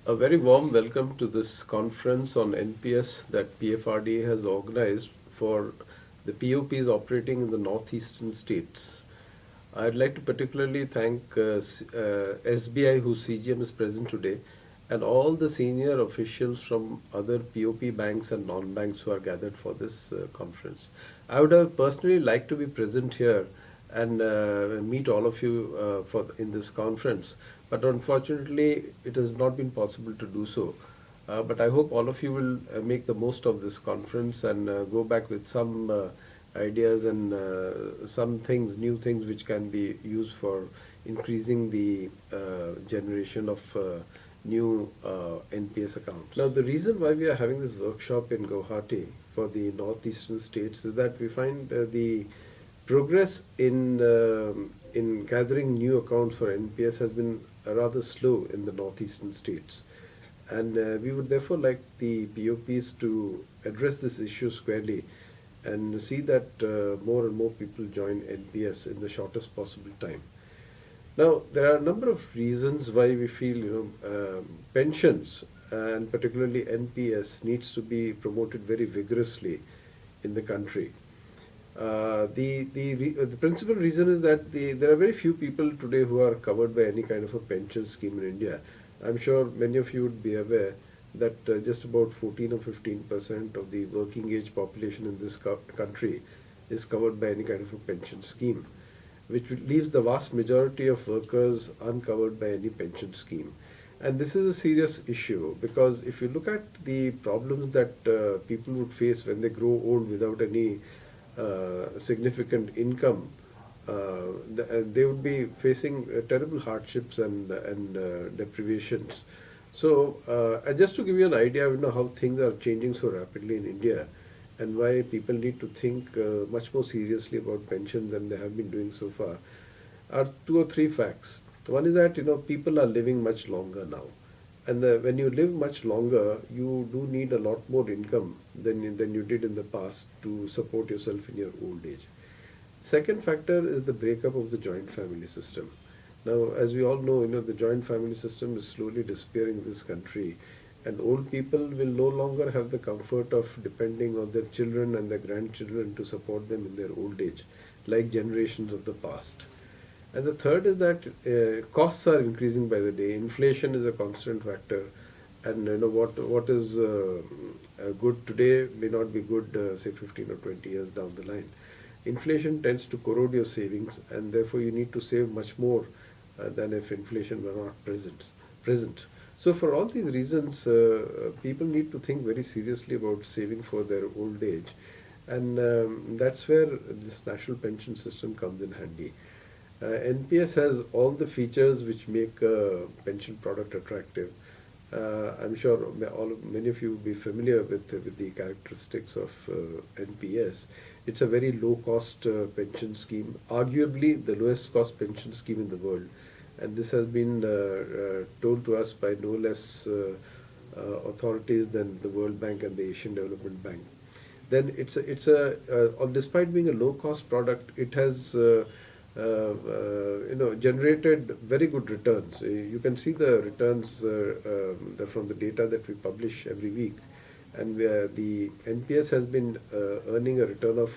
A very warm welcome to this conference on NPS that PFRDA has organized for the POPs operating in the northeastern states. I'd like to particularly thank SBI, whose CGM is present today, and all the senior officials from other POP banks and non-banks who are gathered for this conference. I would have personally liked to be present here and meet all of you in this conference, but unfortunately, it has not been possible to do so. But I hope all of you will make the most of this conference and go back with some ideas and some things, new things which can be used for increasing the generation of new NPS accounts. Now, the reason why we are having this workshop in Guwahati for the northeastern states is that we find the progress in gathering new accounts for NPS has been rather slow in the northeastern states. And we would therefore like the POPs to address this issue squarely and see that more and more people join NPS in the shortest possible time. Now, there are a number of reasons why we feel pensions and particularly NPS needs to be promoted very vigorously in the country. The principal reason is that there are very few people today who are covered by any kind of a pension scheme in India. I'm sure many of you would be aware that just about 14 or 15% of the working age population in this country is covered by any kind of a pension scheme, which leaves the vast majority of workers uncovered by any pension scheme. And this is a serious issue because if you look at the problems that people would face when they grow old without any significant income, they would be facing terrible hardships and deprivations. So, just to give you an idea, how things are changing so rapidly in India, and why people need to think much more seriously about pension than they have been doing so far, are two or three facts. One is that people are living much longer now, and when you live much longer, you do need a lot more income than you did in the past to support yourself in your old age. Second factor is the breakup of the joint family system. Now, as we all know, the joint family system is slowly disappearing in this country, and old people will no longer have the comfort of depending on their children and their grandchildren to support them in their old age, like generations of the past. And the third is that costs are increasing by the day. Inflation is a constant factor, and what is good today may not be good, say 15 or 20 years down the line. Inflation tends to corrode your savings, and therefore you need to save much more than if inflation were not present. So for all these reasons, people need to think very seriously about saving for their old age, and that's where this national pension system comes in handy. NPS has all the features which make a pension product attractive. I'm sure many of you will be familiar with the characteristics of NPS. It's a very low cost pension scheme, arguably the lowest cost pension scheme in the world. And this has been told to us by no less authorities than the World Bank and the Asian Development Bank. Then despite being a low cost product, it has generated very good returns. You can see the returns from the data that we publish every week, and the NPS has been earning a return of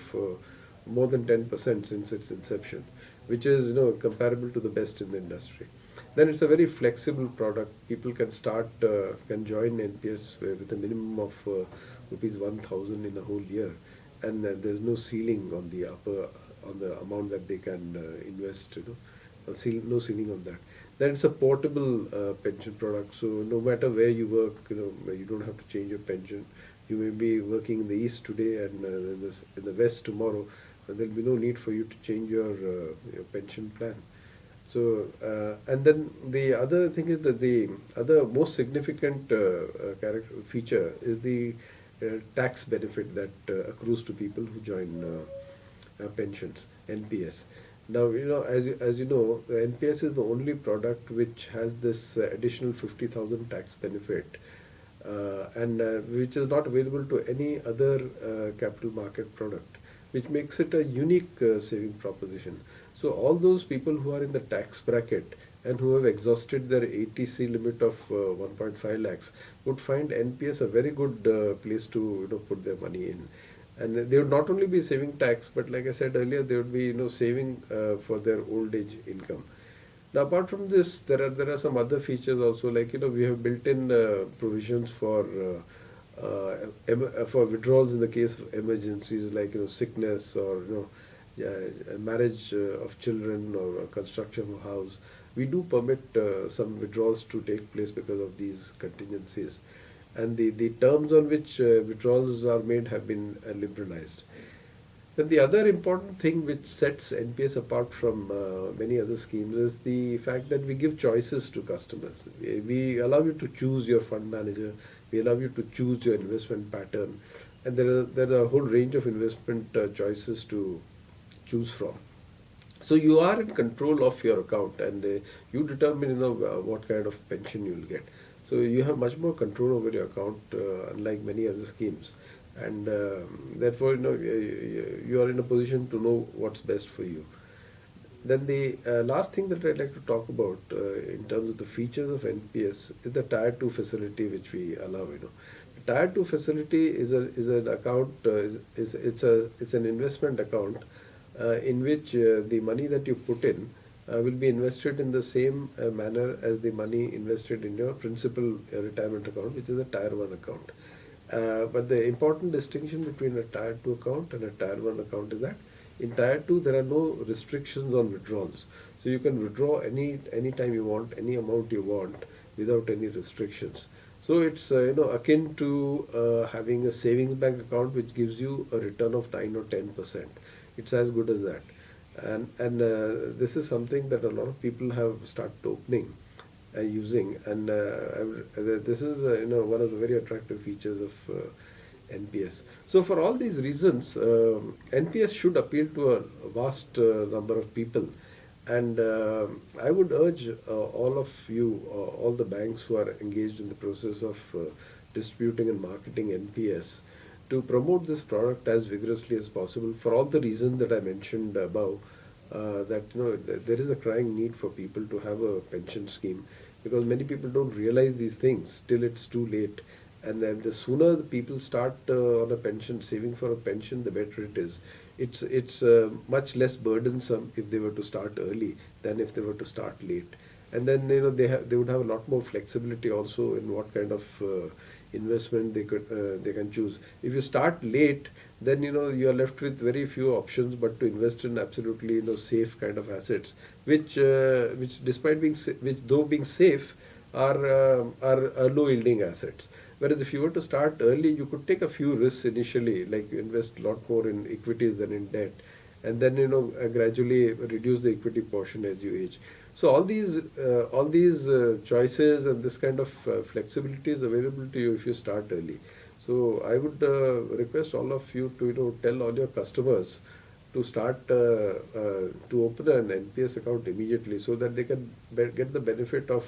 more than 10% since its inception, which is comparable to the best in the industry. Then it's a very flexible product. People can join NPS with a minimum of rupees 1,000 in a whole year, and there's no ceiling on the amount that they can invest. No ceiling on that. Then it's a portable pension product. So no matter where you work, you don't have to change your pension. You may be working in the east today and in the west tomorrow. And there'll be no need for you to change your pension plan. So and then the other thing is that the other most significant feature is the tax benefit that accrues to people who join pensions, NPS. Now, as you know, the NPS is the only product which has this additional 50,000 tax benefit, and which is not available to any other capital market product, which makes it a unique saving proposition. So all those people who are in the tax bracket and who have exhausted their ATC limit of 1.5 lakhs would find NPS a very good place to put their money in. And they would not only be saving tax, but like I said earlier, they would be saving for their old age income. Now, apart from this, there are some other features also, like we have built-in provisions for withdrawals in the case of emergencies, like sickness, or yeah, a marriage of children, or a construction of a house. We do permit some withdrawals to take place because of these contingencies, and the terms on which withdrawals are made have been liberalized. Then the other important thing which sets NPS apart from many other schemes is the fact that we give choices to customers. We allow you to choose your fund manager, we allow you to choose your investment pattern, and there are a whole range of investment choices to choose from. So you are in control of your account, and you determine what kind of pension you will get. So you have much more control over your account, unlike many other schemes, and therefore you are in a position to know what's best for you. Then the last thing that I'd like to talk about in terms of the features of NPS is the Tier 2 facility which we allow. The Tier 2 facility is an account, it's an investment account in which the money that you put in will be invested in the same manner as the money invested in your principal retirement account, which is a Tier 1 account. But the important distinction between a Tier 2 account and a Tier 1 account is that in Tier 2 there are no restrictions on withdrawals. So you can withdraw any time you want, any amount you want, without any restrictions. So it's akin to having a savings bank account which gives you a return of 9 or 10%. It's as good as that. And this is something that a lot of people have started opening using, and this is one of the very attractive features of NPS. So for all these reasons, NPS should appeal to a vast number of people, and I would urge all of you, all the banks who are engaged in the process of distributing and marketing NPS, to promote this product as vigorously as possible for all the reasons that I mentioned above. That there is a crying need for people to have a pension scheme, because many people don't realize these things till it's too late. And then the sooner the people start on a pension, saving for a pension, the better it is. It's much less burdensome if they were to start early than if they were to start late. And then they would have a lot more flexibility also in what kind of investment they can choose. If you start late, then you are left with very few options but to invest in absolutely safe kind of assets, which despite being which though being safe are low yielding assets. Whereas if you were to start early, you could take a few risks initially, like invest a lot more in equities than in debt, and then gradually reduce the equity portion as you age. So all these choices and this kind of flexibility is available to you if you start early. So I would request all of you to tell all your customers to start to open an NPS account immediately, so that they can get the benefit of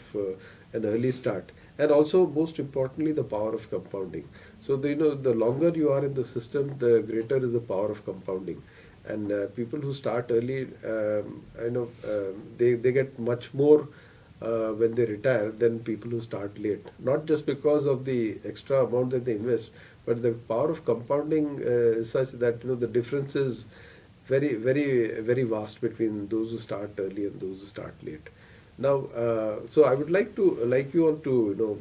an early start, and also most importantly the power of compounding. So the longer you are in the system, the greater is the power of compounding. And people who start early, they get much more when they retire than people who start late. Not just because of the extra amount that they invest, but the power of compounding is such that the difference is very, very, very vast between those who start early and those who start late. Now, so I would like you all to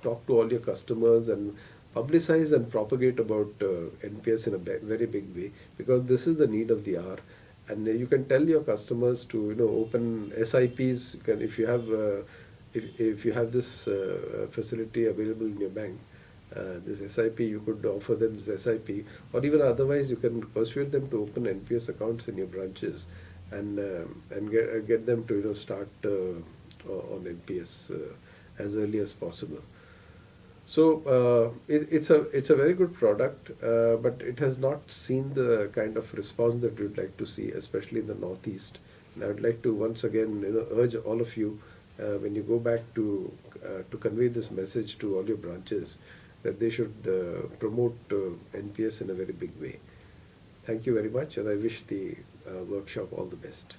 talk to all your customers and publicize and propagate about NPS in a very big way, because this is the need of the hour. And you can tell your customers to open SIPs. You can, if you have this facility available in your bank, this SIP, you could offer them this SIP, or even otherwise you can persuade them to open NPS accounts in your branches, and get them to start on NPS as early as possible. So it's a very good product, but it has not seen the kind of response that we would like to see, especially in the Northeast. And I would like to once again urge all of you, when you go back to convey this message to all your branches, that they should promote NPS in a very big way. Thank you very much, and I wish the workshop all the best.